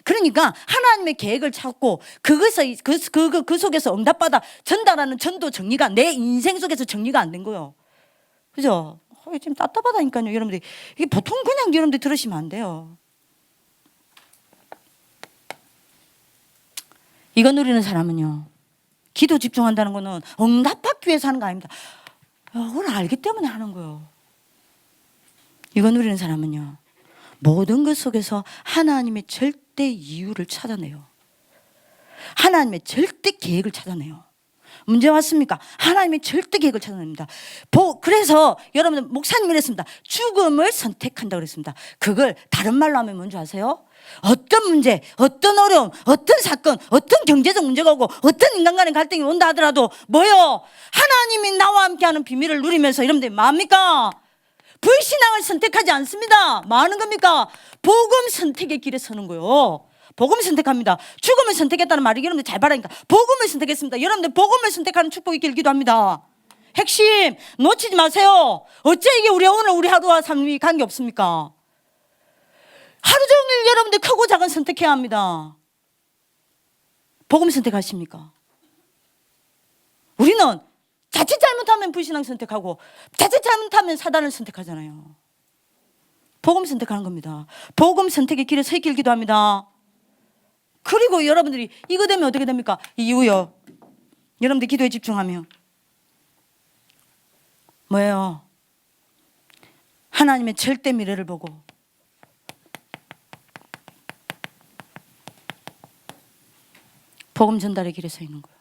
그러니까 하나님의 계획을 찾고 그것에서 그 속에서 응답받아 전달하는 전도 정리가 내 인생 속에서 정리가 안 된 거예요. 그죠? 지금 답답하다니까요. 여러분들이 이게 보통 그냥 여러분들 들으시면 안 돼요. 이거 누리는 사람은요, 기도 집중한다는 거는 응답받기 위해서 하는 거 아닙니다. 그걸 알기 때문에 하는 거예요. 이거 누리는 사람은요, 모든 것 속에서 하나님의 절대 이유를 찾아내요. 하나님의 절대 계획을 찾아내요. 문제 왔습니까? 하나님의 절대 계획을 찾아냅니다. 그래서 여러분들 목사님이 그랬습니다. 죽음을 선택한다 그랬습니다. 그걸 다른 말로 하면 뭔지 아세요? 어떤 문제, 어떤 어려움, 어떤 사건, 어떤 경제적 문제가 오고 어떤 인간 간의 갈등이 온다 하더라도 뭐요? 하나님이 나와 함께하는 비밀을 누리면서 여러분들이 뭐합니까? 불신앙을 선택하지 않습니다. 뭐 하는 겁니까? 복음 선택의 길에 서는 거예요. 복음을 선택합니다. 죽음을 선택했다는 말이 여러분들 잘 봐라니까. 복음을 선택했습니다. 여러분들 복음을 선택하는 축복이 있길 기도합니다. 핵심 놓치지 마세요. 어째 이게 우리 하루와 삶이 관계 없습니까? 하루 종일 여러분들 크고 작은 선택해야 합니다. 복음 선택하십니까? 우리는 자칫 잘못하면 불신앙 선택하고 자칫 잘못하면 사단을 선택하잖아요. 복음 선택하는 겁니다. 복음 선택의 길에 서 있길 기도합니다. 그리고 여러분들이 이거 되면 어떻게 됩니까? 이후요. 여러분들 기도에 집중하면 뭐예요? 하나님의 절대 미래를 보고 복음 전달의 길에 서 있는 거예요.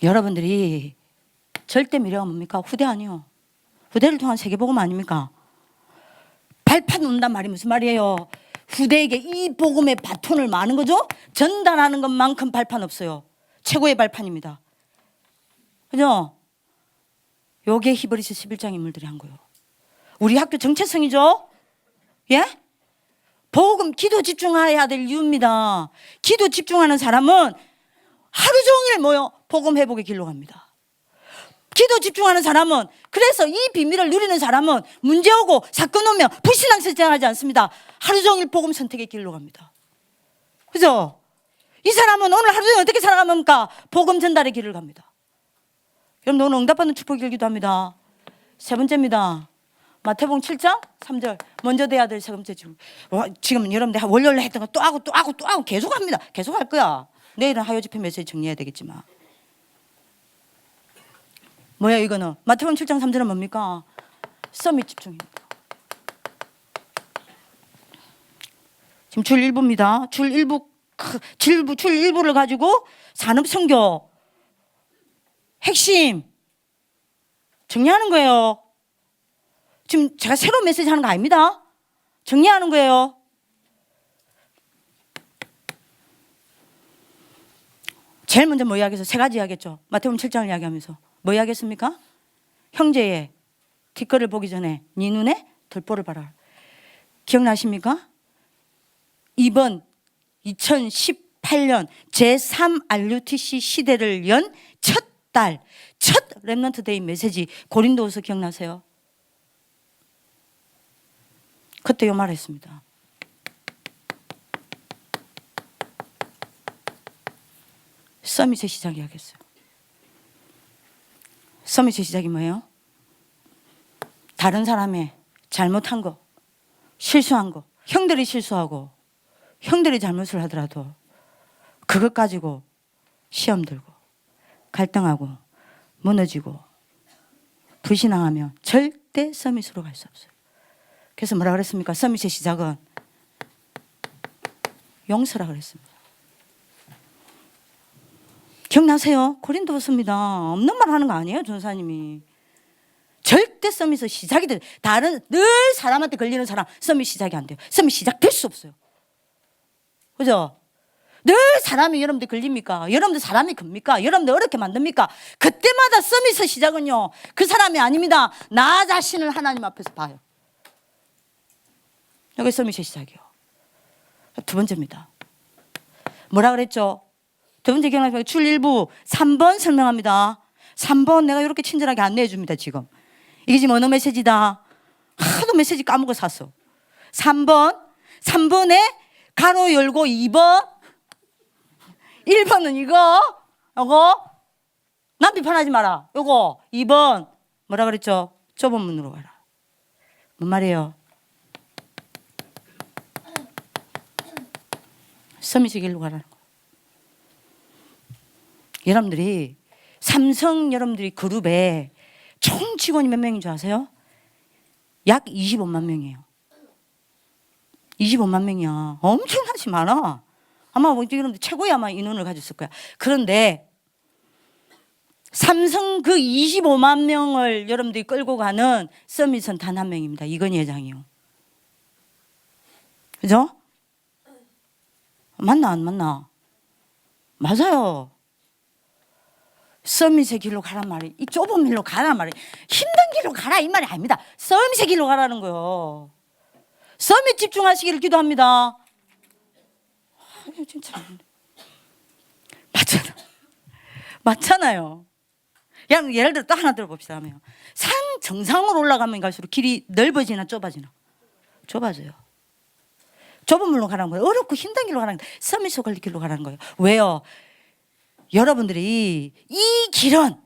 여러분들이 절대 미래가 뭡니까? 후대 아니요. 후대를 통한 세계복음 아닙니까? 발판 놓는단 말이 무슨 말이에요? 후대에게 이 복음의 바톤을 마는 거죠? 전달하는 것만큼 발판 없어요. 최고의 발판입니다. 그죠? 요게 히브리서 11장 인물들이 한 거예요. 우리 학교 정체성이죠? 예? 복음, 기도 집중해야 될 이유입니다. 기도 집중하는 사람은 하루 종일 뭐요? 복음 회복의 길로 갑니다. 기도 집중하는 사람은, 그래서 이 비밀을 누리는 사람은 문제 오고 사건 오면 불신앙 선택하지 않습니다. 하루 종일 복음 선택의 길로 갑니다. 그죠? 이 사람은 오늘 하루 종일 어떻게 살아갑니까? 복음 전달의 길을 갑니다. 여러분 오늘 응답받는 축복을 기도합니다. 세 번째입니다. 마태복음 7장 3절 먼저 돼야 될 세 번째 지금 여러분들 월요일에 했던 거 또 하고 계속 합니다. 계속 할 거야. 내일은 하요 집회 메시지 정리해야 되겠지만 뭐야 이거는 마태복음 7장 3절은 뭡니까? 서밋 집중입니다. 지금 줄 1부입니다. 줄 1부를 가지고 산업선교 핵심 정리하는 거예요. 지금 제가 새로운 메시지 하는 거 아닙니다. 정리하는 거예요. 제일 먼저 뭐 이야기해서 세 가지 이야기했죠. 마태복음 7장을 이야기하면서 뭐 이야기했습니까? 형제의 뒷거를 보기 전에 네 눈에 들보를 봐라. 기억나십니까? 이번 2018년 제3 RUTC 시대를 연 첫 렘넌트 데이 메시지 고린도후서 기억나세요? 그때 요 말을 했습니다. 서밋의 시작 이야기했어요. 서밋의 시작이 뭐예요? 다른 사람의 잘못한 거, 실수한 거, 형들이 실수하고 형들이 잘못을 하더라도 그것 가지고 시험 들고 갈등하고 무너지고 불신앙하면 절대 서밋으로 갈 수 없어요. 그래서 뭐라 그랬습니까? 서밋의 시작은 용서라 그랬습니다. 기억나세요? 고린도후서입니다. 없는 말 하는 거 아니에요, 전사님이. 절대 서밋의 시작이 돼. 늘 사람한테 걸리는 사람 서밋 시작이 안 돼요. 서밋 시작될 수 없어요. 그죠? 늘 사람이 여러분들 걸립니까? 여러분들 사람이 겁니까? 여러분들 어렵게 만듭니까? 그때마다 서밋의 시작은요, 그 사람이 아닙니다. 나 자신을 하나님 앞에서 봐요. 여기 서밋의 시작이요. 두 번째입니다. 뭐라 그랬죠? 두 번째 기억나시면 줄 1부 3번 설명합니다. 3번 내가 이렇게 친절하게 안내해 줍니다. 지금 이게 지금 어느 메시지다. 하도 메시지 까먹어 샀어. 3번에 가로 열고 2번 1번은 요거 남 비판하지 마라. 요거 2번 뭐라 그랬죠? 좁은 문으로 가라. 뭔 말이에요? 서밋의 길로 가라는 거. 여러분들이 삼성 여러분들이 그룹에 총 직원이 몇 명인 줄 아세요? 약 25만 명이에요. 25만 명이야. 엄청나지 많아. 아마 뭐 여러분들 최고의 아마 인원을 가졌을 거야. 그런데 삼성 그 25만 명을 여러분들이 끌고 가는 서밋은 단 한 명입니다. 이건희 회장이요. 그죠? 맞나 안 맞나? 맞아요. 서밋의 길로 가란 말이, 이 좁은 길로 가란 말이, 힘든 길로 가라 이 말이 아닙니다. 서밋의 길로 가라는 거예요. 서밋 집중하시기를 기도합니다. 진짜 맞잖아요. 그냥 예를 들어 또 하나 들어봅시다 하면 산 정상으로 올라가면 갈수록 길이 넓어지나 좁아지나? 좁아져요. 좁은 물로 가라는 거예요. 어렵고 힘든 길로 가라는 거예요. 서밋으로 걸릴 길로 가라는 거예요. 왜요? 여러분들이 이 길은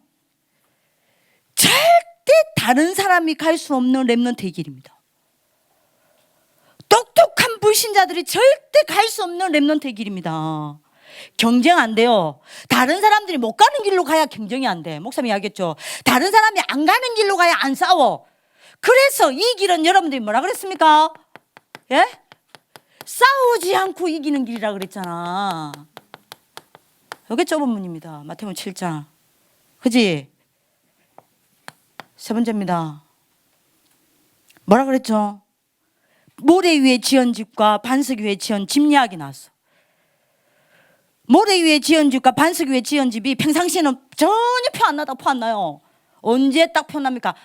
절대 다른 사람이 갈 수 없는 렘넌트의 길입니다. 똑똑한 불신자들이 절대 갈 수 없는 렘넌트의 길입니다. 경쟁 안 돼요. 다른 사람들이 못 가는 길로 가야 경쟁이 안 돼. 목사님이 이야기했죠. 다른 사람이 안 가는 길로 가야 안 싸워. 그래서 이 길은 여러분들이 뭐라 그랬습니까? 예? 싸우지 않고 이기는 길이라 그랬잖아. 이게 좁은 문입니다. 마태복음 7장. 그지? 세 번째입니다. 뭐라 그랬죠? 모래 위에 지은 집과 반석 위에 지은 집 이야기 나왔어. 모래 위에 지은 집과 반석 위에 지은 집이 평상시에는 전혀 표 안 나다고 표 안 나요. 언제 딱 표 납니까?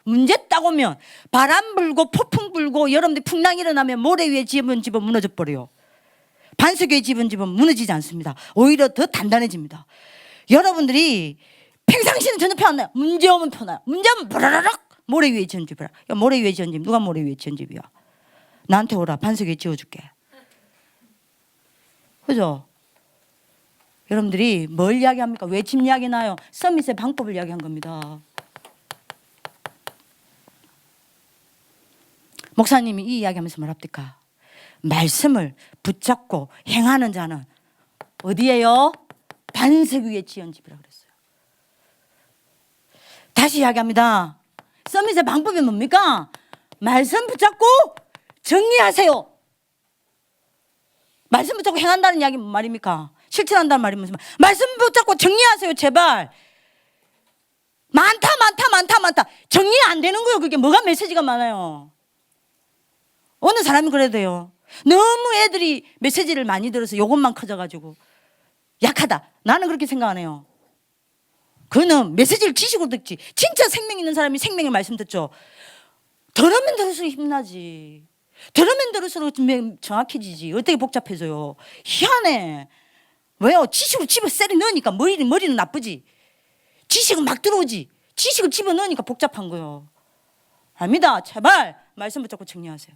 문제 딱 오면 바람 불고 폭풍 불고 여러분들 풍랑이 일어나면 모래 위에 지은 집은 무너져 버려요. 반석 위에 지은 집은 무너지지 않습니다. 오히려 더 단단해집니다. 여러분들이 평상시에는 전혀 표 안 나요. 문제 오면 표 나요. 문제 오면 버라라락 모래 위에 지은 집이라. 야, 모래 위에 지은 집 누가 모래 위에 지은 집이야? 나한테 오라. 반석 위에 지어줄게. 그죠? 여러분들이 뭘 이야기합니까? 왜 집 이야기 나요? 서밋의 방법을 이야기한 겁니다. 목사님이 이 이야기하면서 뭐랍니까? 말씀을 붙잡고 행하는 자는 어디에요? 반석 위에 지은 집이라 그랬어요. 다시 이야기합니다. 서밋의 방법이 뭡니까? 말씀 붙잡고 정리하세요. 말씀 붙잡고 행한다는 이야기 뭔 말입니까? 실천한다는 말이 무슨 말? 말씀 붙잡고 정리하세요. 제발. 많다. 정리 안 되는 거예요. 그게 뭐가 메시지가 많아요. 어느 사람이 그래도 돼요. 너무 애들이 메시지를 많이 들어서 요것만 커져가지고 약하다. 나는 그렇게 생각 안 해요. 그는 메시지를 지식으로 듣지. 진짜 생명 있는 사람이 생명의 말씀 듣죠. 들으면 들을수록 힘나지. 들으면 들을수록 정확해지지. 어떻게 복잡해져요. 희한해. 왜요? 지식으로 집어 세리 넣으니까 머리는 나쁘지. 지식은 막 들어오지. 지식을 집어 넣으니까 복잡한 거예요. 아닙니다. 제발 말씀 붙잡고 정리하세요.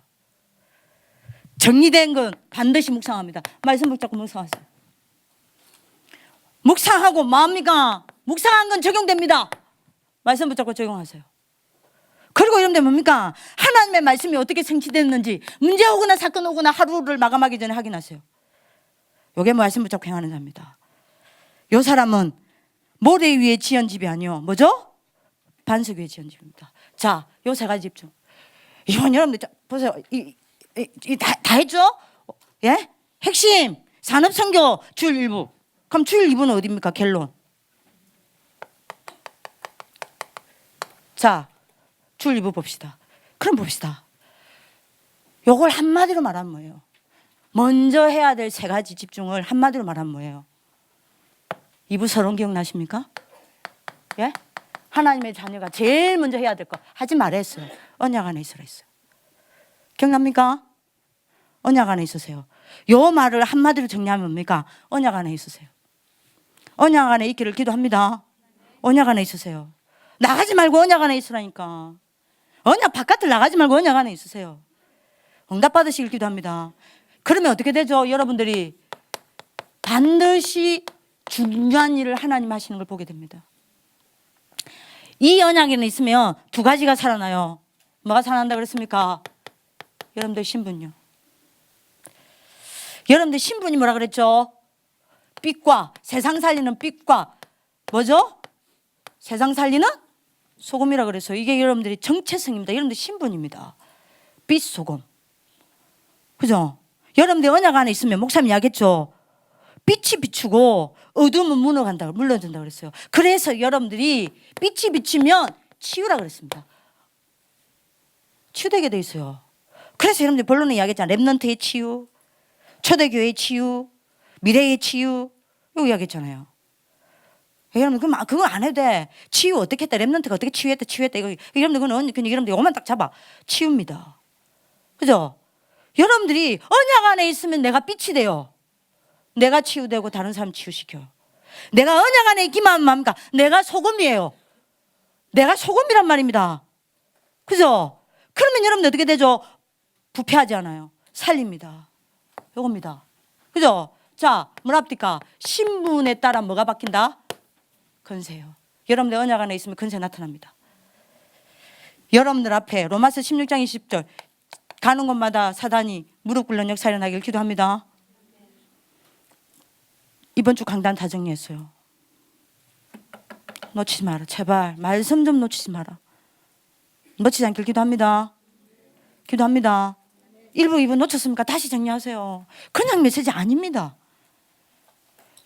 정리된 건 반드시 묵상합니다. 말씀 붙잡고 묵상하세요. 묵상하고 뭐합니까? 묵상한 건 적용됩니다. 말씀 붙잡고 적용하세요. 그리고 여러분들 뭡니까? 하나님의 말씀이 어떻게 성취됐는지 문제 오거나 사건 오거나 하루를 마감하기 전에 확인하세요. 이게 말씀 붙잡고 행하는 자입니다. 이 사람은 모래 위에 지은 집이 아니요. 뭐죠? 반석 위에 지은 집입니다. 자, 요 세 가지 집중. 이건 여러분들 보세요. 다 했죠? 예? 핵심 산업선교 줄 1부. 그럼 줄 2부는 어디입니까? 결론. 자, 줄 2부 봅시다. 그럼 봅시다. 요걸 한마디로 말하면 뭐예요? 먼저 해야 될 세 가지 집중을 한마디로 말하면 뭐예요? 2부 서론 기억나십니까? 예? 하나님의 자녀가 제일 먼저 해야 될 거 하지 말아 했어요. 언약 안에 있으라 했어요. 기억납니까? 언약 안에 있으세요. 요 말을 한마디로 정리하면 뭡니까? 언약 안에 있으세요. 언약 안에 있기를 기도합니다. 언약 안에 있으세요. 나가지 말고 언약 안에 있으라니까. 언약 바깥을 나가지 말고 언약 안에 있으세요. 응답 받으시길 기도합니다. 그러면 어떻게 되죠? 여러분들이 반드시 중요한 일을 하나님 하시는 걸 보게 됩니다. 이 언약에는 있으면 두 가지가 살아나요. 뭐가 살아난다 그랬습니까? 여러분들 신분요. 여러분들 신분이 뭐라 그랬죠? 빛과 세상 살리는 빛과 뭐죠? 세상 살리는 소금이라 그랬어요. 이게 여러분들이 정체성입니다. 여러분들 신분입니다. 빛 소금. 그죠? 여러분들 언약 안에 있으면 목사님이 이야기했죠. 빛이 비추고 어둠은 물러간다 그랬어요. 그래서 여러분들이 빛이 비추면 치유라 그랬습니다. 치유되게 돼 있어요. 그래서 여러분들 본론에 이야기했잖아요. 렘넌트의 치유, 초대교회의 치유, 미래의 치유 이거 이야기했잖아요. 여러분 그거 안 해도 돼. 치유 어떻게 했다. 렘넌트가 어떻게 치유했다. 이거 여러분들 그건 여러분들 이것만 딱 잡아. 치유입니다. 그죠? 여러분들이 언약 안에 있으면 내가 빛이 돼요. 내가 치유되고 다른 사람 치유시켜. 내가 언약 안에 있기만 하면 뭡니까? 내가 소금이에요. 내가 소금이란 말입니다. 그죠? 그러면 여러분들 어떻게 되죠? 부패하지 않아요. 살립니다. 요겁니다. 그죠? 자, 뭐랍니까? 신분에 따라 뭐가 바뀐다? 건세요. 여러분들 언약 안에 있으면 건세 나타납니다. 여러분들 앞에 로마서 16장 20절 가는 곳마다 사단이 무릎 꿇는 역사를 일어나길 기도합니다. 이번 주 강단 다 정리했어요. 놓치지 마라. 제발 말씀 좀 놓치지 마라. 놓치지 않길 기도합니다. 기도합니다. 1부 2부 놓쳤습니까? 다시 정리하세요. 그냥 메시지 아닙니다.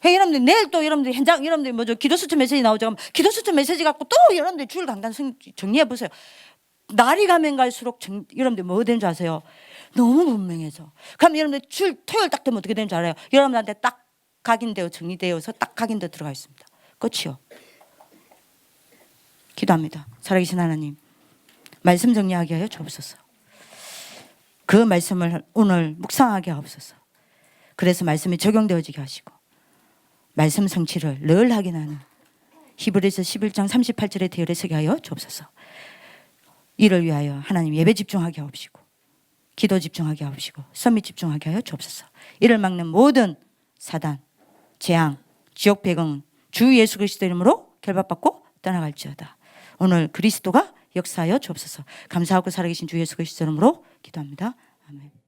여러분들 내일 또 여러분들 현장 여러분들 뭐죠? 기도 수첩 메시지 나오죠. 기도 수첩 메시지 갖고 또 여러분들 주일 강단 정리해 보세요. 날이 가면 갈수록 여러분들 뭐 되는 줄 아세요? 너무 분명해져. 그럼 여러분들 토요일 딱 되면 어떻게 되는 줄 알아요? 여러분한테 딱 각인되어 정리되어서 딱 각인되어 들어가 있습니다. 끝이요. 기도합니다. 살아계신 하나님, 말씀 정리하게 하여 주옵소서. 그 말씀을 오늘 묵상하게 하옵소서. 그래서 말씀이 적용되어지게 하시고 말씀 성취를 늘 확인하는 히브리서 11장 38절의 대열에 서게 하여 주옵소서. 이를 위하여 하나님 예배 집중하게 하옵시고 기도 집중하게 하옵시고 선미 집중하게 하여 주옵소서. 이를 막는 모든 사단, 재앙, 지옥 배경은 주 예수 그리스도 이름으로 결박받고 떠나갈지어다. 오늘 그리스도가 역사하여 주옵소서. 감사하고 살아계신 주 예수 그리스도 이름으로 기도합니다. 아멘.